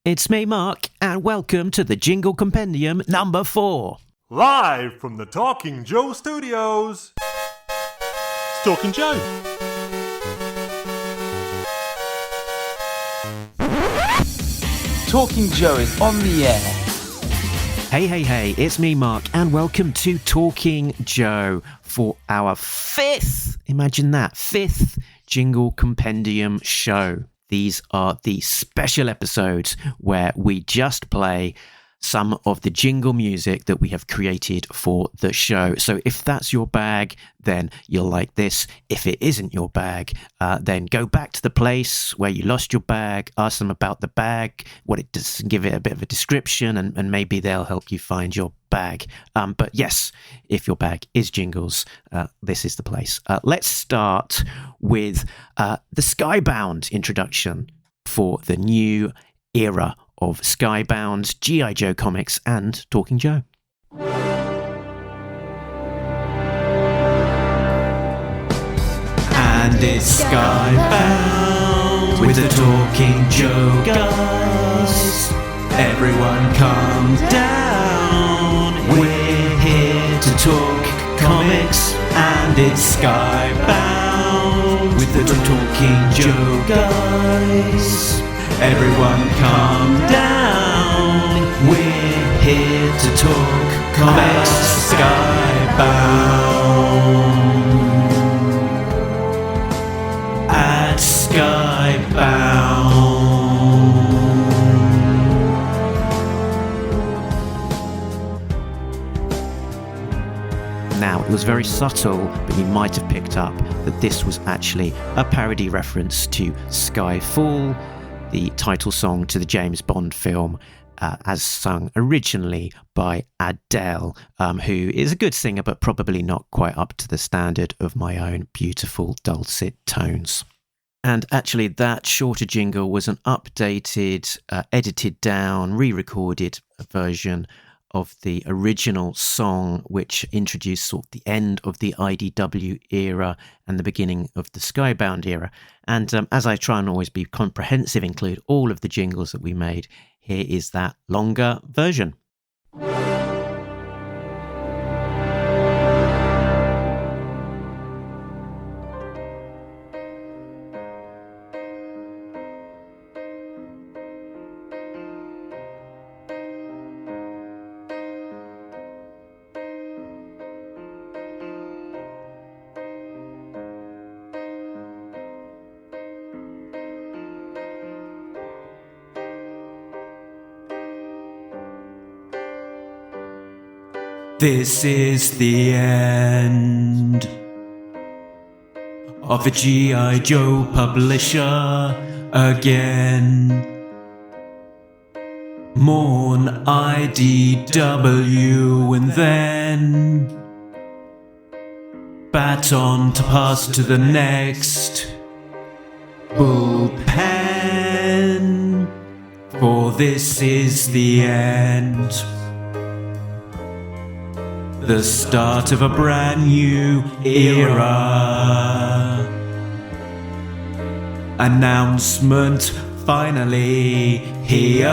It's me, Mark, and welcome to the Jingle Compendium number 4. Live from the Talking Joe studios. It's Talking Joe. Talking Joe is on the air. Hey, it's me, Mark, and welcome to Talking Joe for our 5th, imagine that, 5th Jingle Compendium show. These are the special episodes where we just play some of the jingle music that we have created for the show. So if that's your bag, then you'll like this. If it isn't your bag, then go back to the place where you lost your bag, ask them about the bag, what it does, give it a bit of a description, and maybe they'll help you find your bag. But yes, if your bag is jingles, this is the place. Let's start with the Skybound introduction for the new era of Skybound, G.I. Joe comics, and Talking Joe. And it's Skybound with the Talking Joe guys. Everyone calm down. We're here to talk comics, and it's Skybound with the Talking Joe guys. Everyone calm down. We're here to talk comics. Skybound. At Skybound. Now, it was very subtle, but you might have picked up that this was actually a parody reference to Skyfall, the title song to the James Bond film, as sung originally by Adele, who is a good singer, but probably not quite up to the standard of my own beautiful dulcet tones. And actually, that shorter jingle was an updated, edited down, re-recorded version of the original song, which introduced sort of the end of the IDW era and the beginning of the Skybound era. And as I try and always be comprehensive, include all of the jingles that we made, here is that longer version. This is the end of the G.I. Joe publisher again. Mourn IDW and then baton to pass to the next bullpen, for this is the end. The start of a brand new era. Announcement finally here.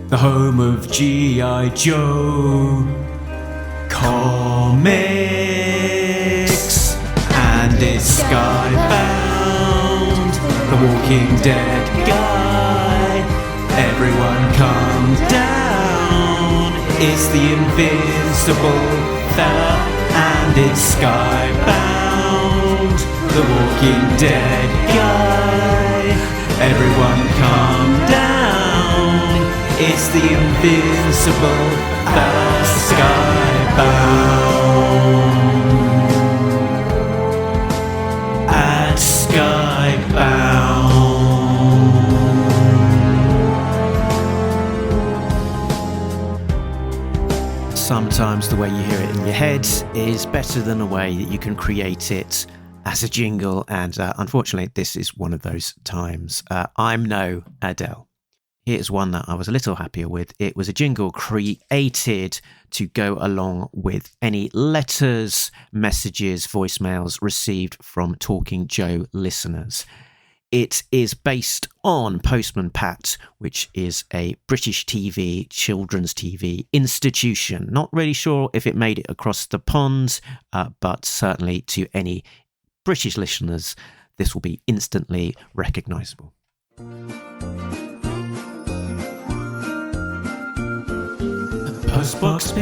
The home of G.I. Joe comics. And it's Skybound, the Walking Dead guy. Everyone calm down. It's the invincible fella, and it's Skybound, the Walking Dead guy. Everyone calm down. It's the invincible fella, Skybound. At Skybound. Sometimes the way you hear it in your head is better than the way that you can create it as a jingle, and unfortunately this is one of those times. I'm no Adele. Here's one that I was a little happier with. It was a jingle created to go along with any letters, messages, voicemails received from Talking Joe listeners. It is based on Postman Pat, which is a British children's TV institution. Not really sure if it made it across the pond, but certainly to any British listeners, this will be instantly recognisable. Postbox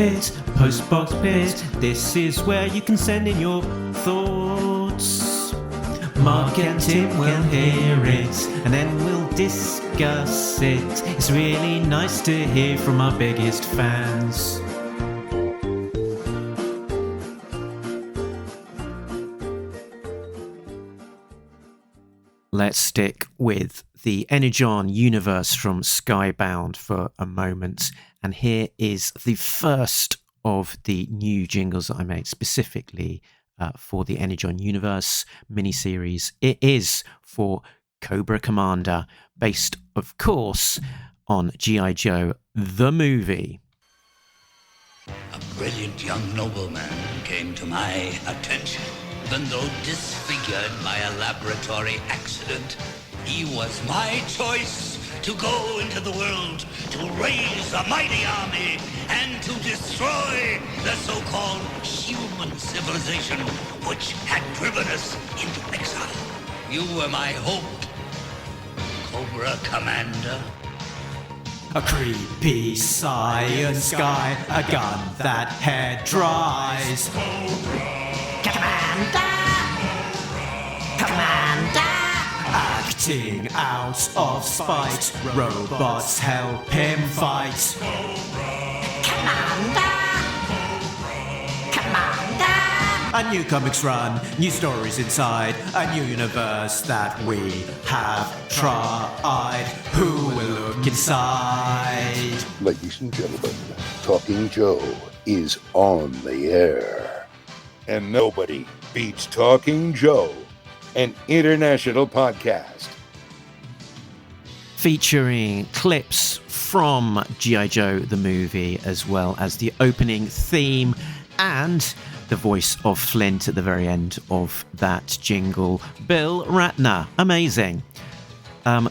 Pit, this is where you can send in your thoughts. Mark and Tim will hear it, and then we'll discuss it. It's really nice to hear from our biggest fans. Let's stick with the Energon universe from Skybound for a moment. And here is the first of the new jingles that I made specifically for the Energon universe miniseries. It is for Cobra Commander, based, of course, on G.I. Joe, the movie. A brilliant young nobleman came to my attention. Even though disfigured by a laboratory accident, he was my choice to go into the world, to raise a mighty army, and to destroy the so-called human civilization which had driven us into exile. You were my hope, Cobra Commander. A creepy science guy, a gun that hair dries. Commander! Acting out of spite, robots help him fight. Commander! A new comics run, new stories inside, a new universe that we have tried. Who will look inside? Ladies and gentlemen, Talking Joe is on the air. And nobody beats Talking Joe, an international podcast. Featuring clips from G.I. Joe, the movie, as well as the opening theme and the voice of Flint at the very end of that jingle, Bill Ratner. Amazing.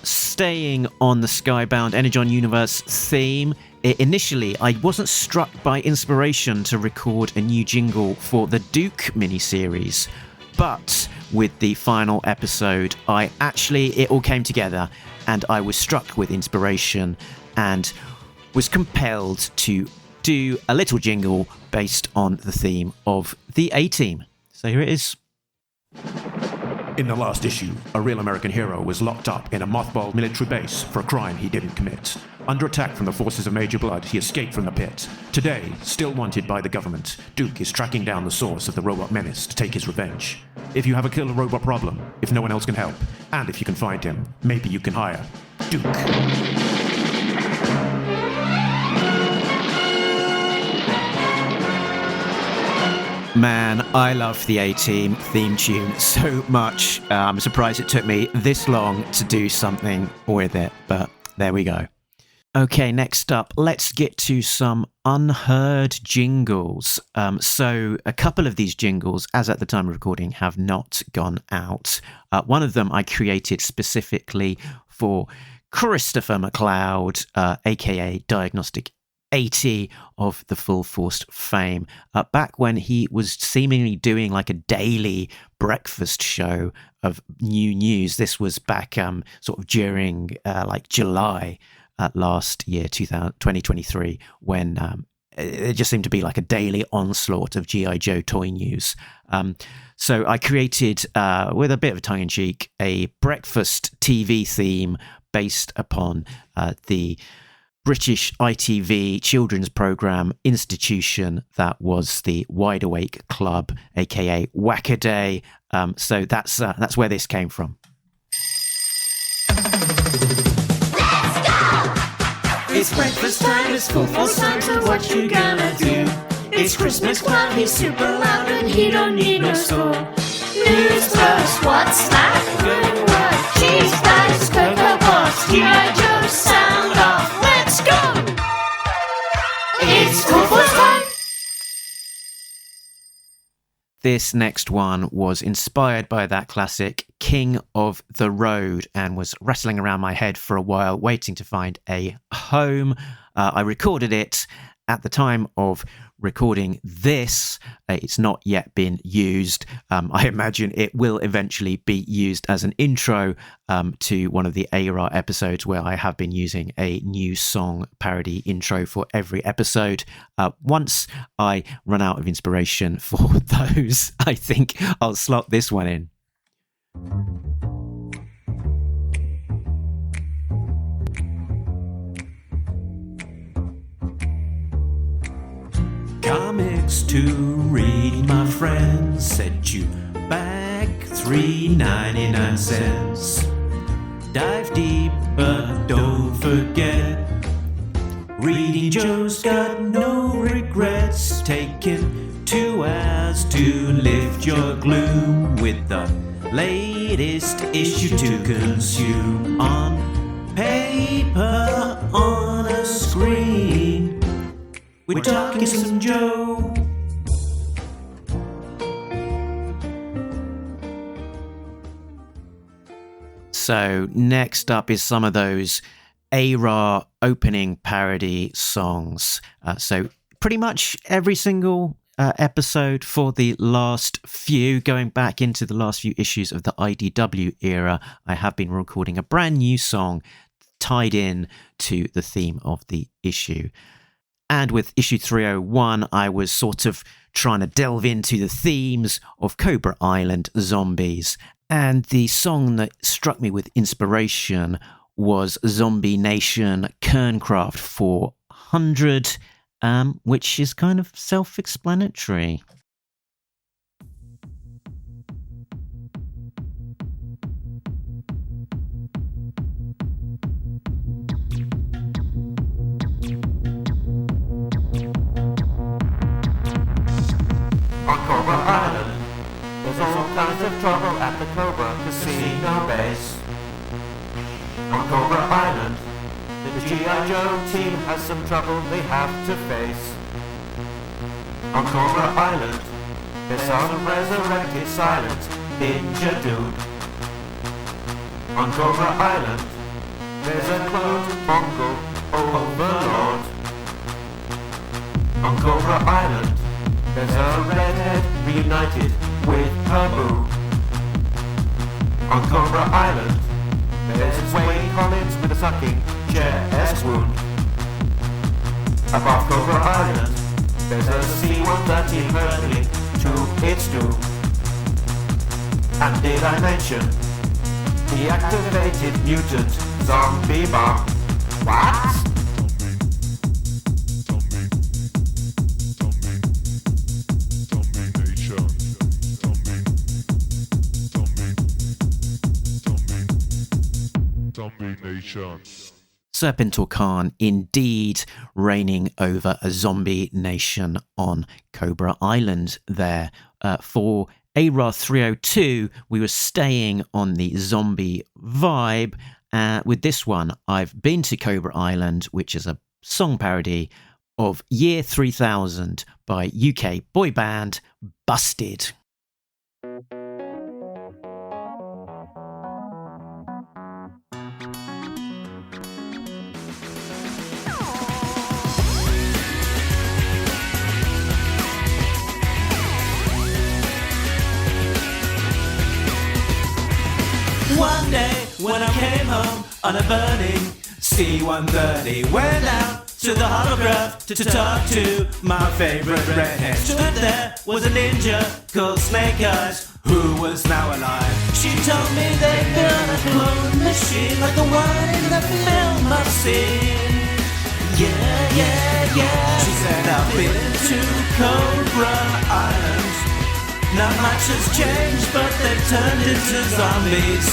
Staying on the Skybound Energon Universe theme, initially I wasn't struck by inspiration to record a new jingle for the Duke miniseries, but with the final episode, it all came together and I was struck with inspiration and was compelled to do a little jingle based on the theme of the A-Team. So here it is. In the last issue, a real American hero was locked up in a mothballed military base for a crime he didn't commit. Under attack from the forces of Major Blood, he escaped from the pit. Today, still wanted by the government, Duke is tracking down the source of the robot menace to take his revenge. If you have a killer robot problem, if no one else can help, and if you can find him, maybe you can hire Duke. Man, I love the A-Team theme tune so much. I'm surprised it took me this long to do something with it, but there we go. Okay, next up, let's get to some unheard jingles. So a couple of these jingles, as at the time of recording, have not gone out. One of them I created specifically for Christopher McLeod, aka Diagnostic 80 of the Full Force fame, back when he was seemingly doing like a daily breakfast show of new news. This was back sort of during like July last year, 2023, when it just seemed to be like a daily onslaught of G.I. Joe toy news. So I created, with a bit of tongue-in-cheek, a breakfast TV theme based upon the British ITV children's programme institution that was the Wide Awake Club, aka Wackaday. So that's where this came from. Let's go! It's breakfast time, it's full force time, so what you gonna do? It's Christmas Club, he's super loud and he don't need no store. News first, what's that? Good work, cheese dice, Cocoa Pops, G.I. Joe, sound off. Let's go! It's full force time! This next one was inspired by that classic King of the Road and was rattling around my head for a while, waiting to find a home. I recorded it at the time of recording this. It's not yet been used. I imagine it will eventually be used as an intro to one of the ARAH episodes where I have been using a new song parody intro for every episode. Once I run out of inspiration for those, I think I'll slot this one in. Comics to read, my friends, set you back 3.99 cents. Dive deep, but don't forget, reading Joe's got no regrets. Taking 2 hours to lift your gloom with the latest issue to consume on paper, on a screen. We're talking some Joe. So next up is some of those ARAH opening parody songs. So pretty much every single episode for the last few, going back into the last few issues of the IDW era, I have been recording a brand new song tied in to the theme of the issue. And with issue 301, I was sort of trying to delve into the themes of Cobra Island zombies. And the song that struck me with inspiration was Zombie Nation Kernkraft 400, which is kind of self-explanatory. On Cobra Island, there's all kinds of trouble at the Cobra Casino base. On Cobra Island, the G.I. Joe team has some trouble they have to face. On Cobra Island, there's some resurrected silent ninja dude. On Cobra Island, there's a cloned Mongol overlord. On Cobra Island, there's a redhead reunited with her boo. On Cobra Island, there's Wayne Collins with a sucking chest wound. Above Cobra Island, there's a C-130 hurtling to its doom. And did I mention the activated mutant zombie bomb? What? Serpentor Khan indeed reigning over a zombie nation on Cobra Island there. For ARAH 302, we were staying on the zombie vibe. With this one, I've been to Cobra Island, which is a song parody of Year 3000 by UK boy band Busted. One day when I came home on a burning C-130, went out to the holograph to talk to my favorite redhead. Stood there was a ninja called Snake Eyes, who was now alive. She told me they built a clone machine like the one in the film I've seen. Yeah. She said, I've been to Cobra Island. Not much has changed, but they've turned into zombies.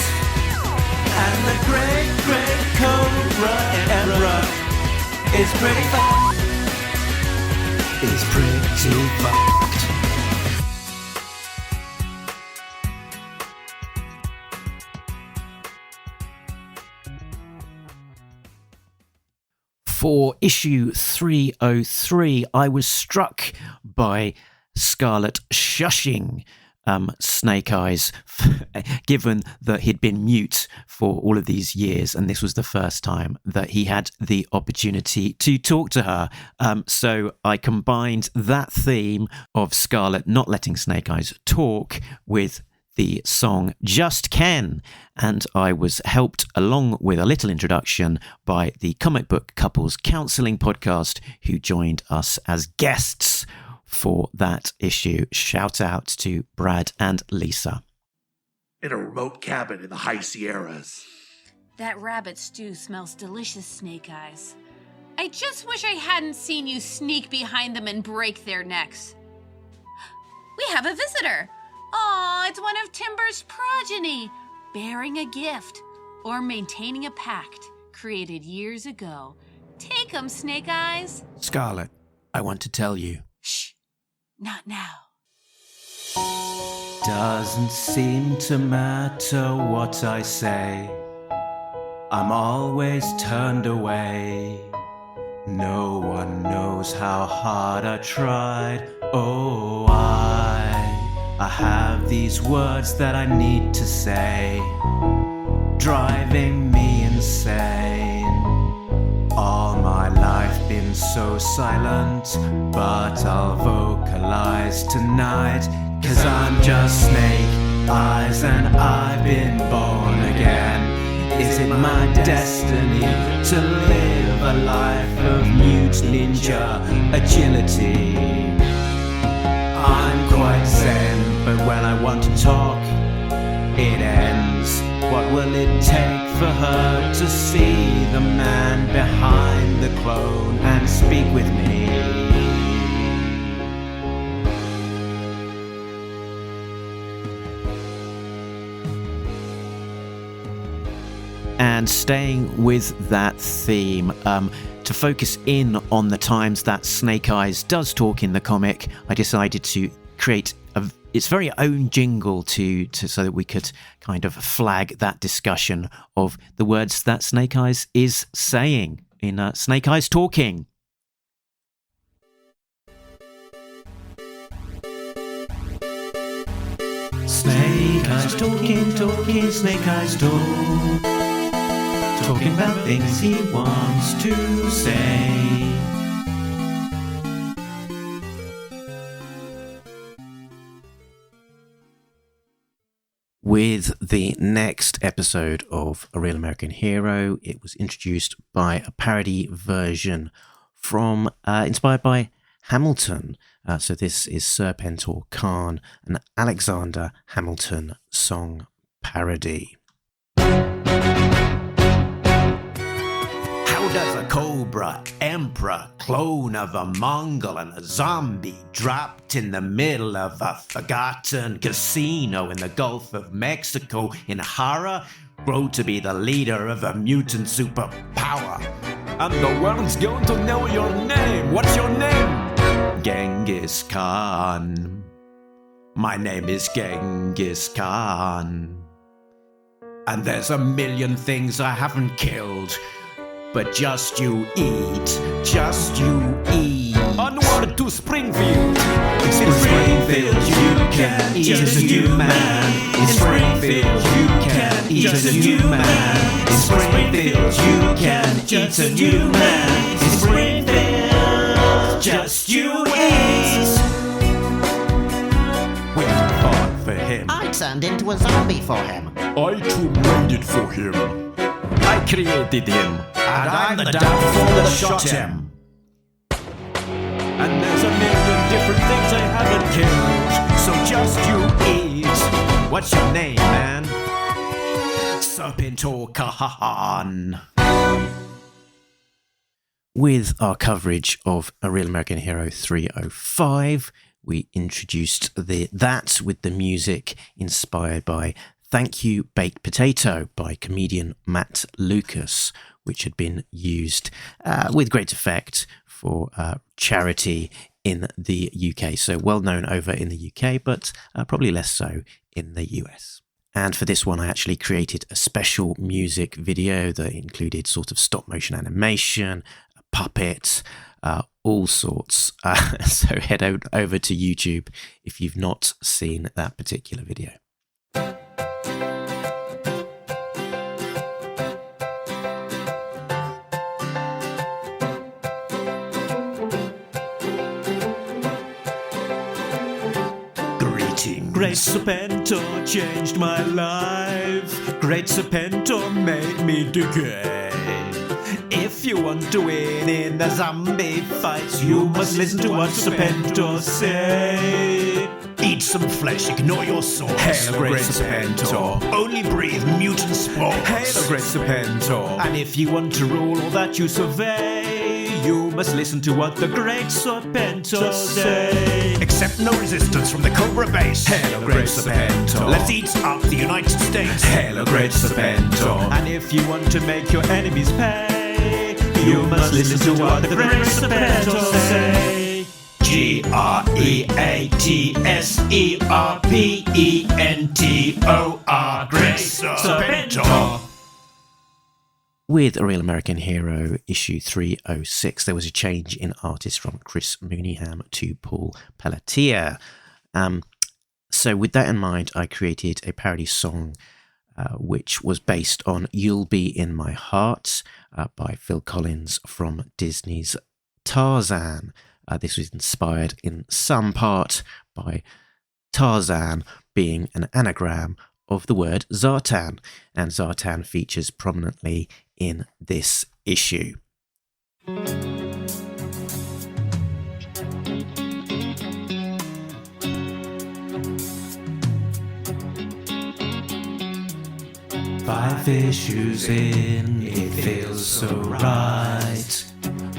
And the great Cobra Emperor is pretty fucked. Is pretty fucked. For issue 303, I was struck by Scarlett shushing Snake Eyes, given that he'd been mute for all of these years, and this was the first time that he had the opportunity to talk to her. So I combined that theme of Scarlett not letting Snake Eyes talk with the song Just Ken, and I was helped along with a little introduction by the Comic Book Couples Counselling podcast, who joined us as guests for that issue. Shout out to Brad and Lisa. In a remote cabin in the high Sierras. That rabbit stew smells delicious, Snake Eyes. I just wish I hadn't seen you sneak behind them and break their necks. We have a visitor. Aw, it's one of Timber's progeny, bearing a gift or maintaining a pact created years ago. Take 'em, Snake Eyes. Scarlett, I want to tell you. Shh, not now. Doesn't seem to matter what I say, I'm always turned away. No one knows how hard I tried. Oh, I have these words that I need to say, driving me insane. All my life been so silent, but I'll vocalize tonight, 'cause I'm just Snake Eyes and I've been born again. Is it my destiny to live a life of mute ninja agility? I'm quite zen, but when I want to talk, it ends. What will it take for her to see the man behind the clone and speak with me? And staying with that theme, to focus in on the times that Snake Eyes does talk in the comic, I decided to create its very own jingle to so that we could kind of flag that discussion of the words that Snake Eyes is saying in Snake Eyes Talking. Snake Eyes talking, talking, Snake Eyes talk, talking about things he wants to say. With the next episode of A Real American Hero, it was introduced by a parody version from inspired by Hamilton. So this is Serpentor Khan, an Alexander Hamilton song parody. How does a Cobra Emperor, clone of a Mongol and a zombie, dropped in the middle of a forgotten casino in the Gulf of Mexico in horror, grow to be the leader of a mutant superpower? And the world's going to know your name. What's your name? Genghis Khan. My name is Genghis Khan. And there's a million things I haven't killed, but just you eat, just you eat. Onward to Springfield. In Springfield you can eat a new man. In Springfield you can eat a new man. In Springfield you can eat a new man. In Springfield, just you eat. We fought for him. I turned into a zombie for him. I too made it for him. I created him, and I'm the downfall that shot him. And there's a million different things I haven't killed, so just you eat. What's your name, man? Serpentor Khan. With our coverage of A Real American Hero 305, we introduced that with the music inspired by Thank You Baked Potato by comedian Matt Lucas, which had been used with great effect for charity in the UK. So well known over in the UK, but probably less so in the US. And for this one, I actually created a special music video that included sort of stop motion animation, a puppet, all sorts. So head over to YouTube if you've not seen that particular video. Great Serpentor changed my life. Great Serpentor made me decay. If you want to win in the zombie fights, you must listen to what Serpentor say. Eat some flesh, ignore your swords. Hail, Great Serpentor. Only breathe mutant spores. Hail, Great Serpentor. And if you want to rule all that you survey, you must listen to what the Great Serpentor say. Accept no resistance from the Cobra base. Hail, Great Serpentor. Let's eat up the United States. Hail, Great Serpentor. And if you want to make your enemies pay, you must listen to what the Great Serpentor say. GREATSERPENTOR. Great Serpentor. With A Real American Hero issue 306, there was a change in artist from Chris Mooneyham to Paul Pelletier. So with that in mind, I created a parody song which was based on You'll Be In My Heart by Phil Collins from Disney's Tarzan. This was inspired in some part by Tarzan being an anagram of the word Zartan, and Zartan features prominently in this issue. Five issues in, it feels so right.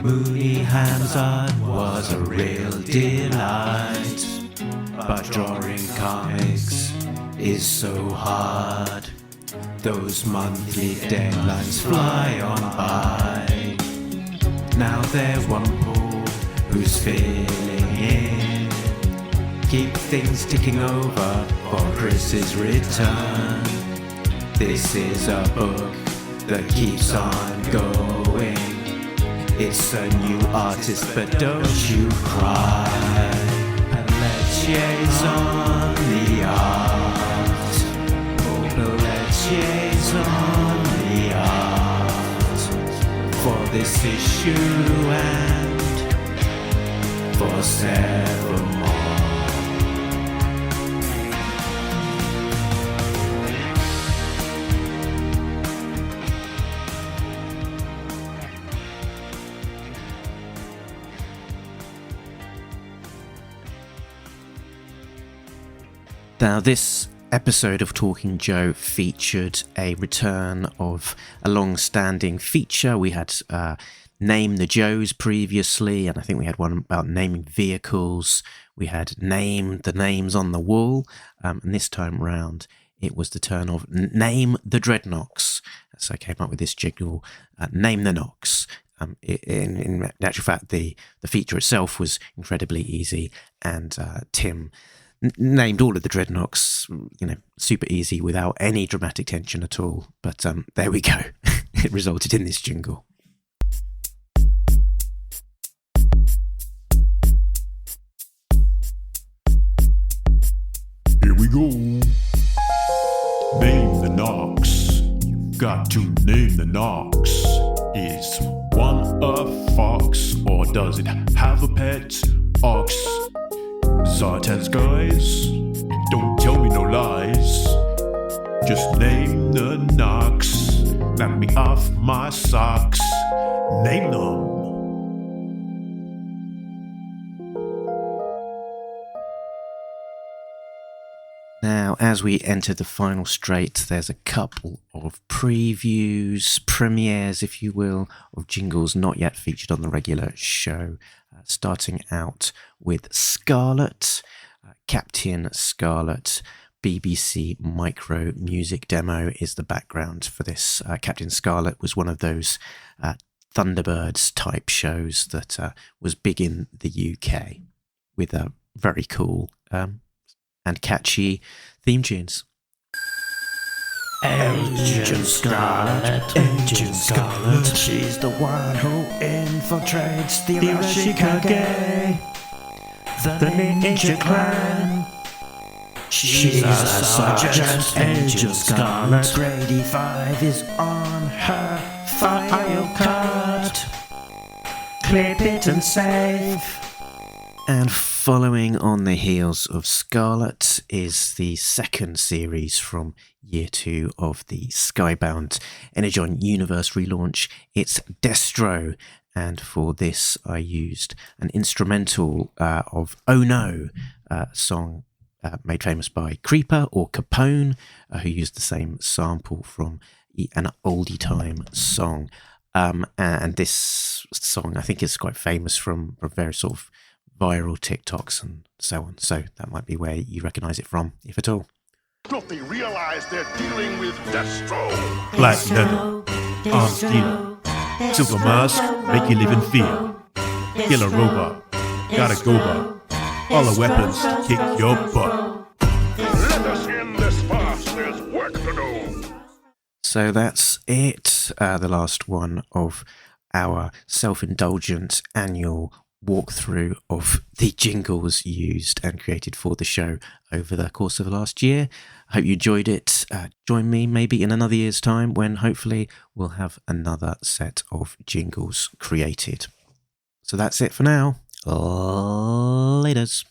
Mooneyham's art was a real delight, but drawing comics is so hard. Those monthly deadlines fly on by. Now there's one Paul who's filling in. Keep things ticking over for Chris's return. This is a book that keeps on going. It's a new artist, but don't you cry. Pelletier's on the art. Pelletier's on the art. For this issue and for several more. Now, this episode of Talking Joe featured a return of a long-standing feature. We had Name the Joes previously, and I think we had one about naming vehicles. We had Name the Names on the Wall, and this time round it was the turn of Name the Dreadnoks. So I came up with this jingle, Name the Knocks. In actual fact, the feature itself was incredibly easy, and Tim named all of the Dreadnoks, super easy without any dramatic tension at all. But there we go. It resulted in this jingle. Here we go. Name the Knocks. You've got to name the Knocks. Is one a fox, or does it have a pet ox? Zartan's guys, don't tell me no lies. Just name the knocks. Knock me off my socks. Name them. Now, as we enter the final straight, there's a couple of previews, premieres, if you will, of jingles not yet featured on the regular show. Starting out with Scarlet, Captain Scarlet. BBC Micro music demo is the background for this. Captain Scarlet was one of those Thunderbirds type shows that was big in the UK with very cool and catchy theme tunes. Agent Scarlet, Agent Scarlet. She's the one who infiltrates the Arashikage, the Ninja Clan. She's a sergeant, Agent Scarlet. Grade 5 is on her file card. Clip it and save. And following on the heels of Scarlet is the second series from Year 2 of the Skybound Energon Universe relaunch. It's Destro, and for this I used an instrumental of Oh No, song made famous by Creeper or Capone, who used the same sample from an oldie time song. And this song I think is quite famous from various sort of viral TikToks and so on. So that might be where you recognise it from, if at all. Don't they realize they're dealing with Destro? Black leather, arms dealer, silver mask, make you live in fear. Killer robot, gotta go by. All the weapons to kick your butt. Let us end this farce, there's work to do. So that's it, the last one of our self-indulgent annual walkthrough of the jingles used and created for the show over the course of the last year. I hope you enjoyed it. Join me maybe in another year's time when hopefully we'll have another set of jingles created. So that's it for now. Laters.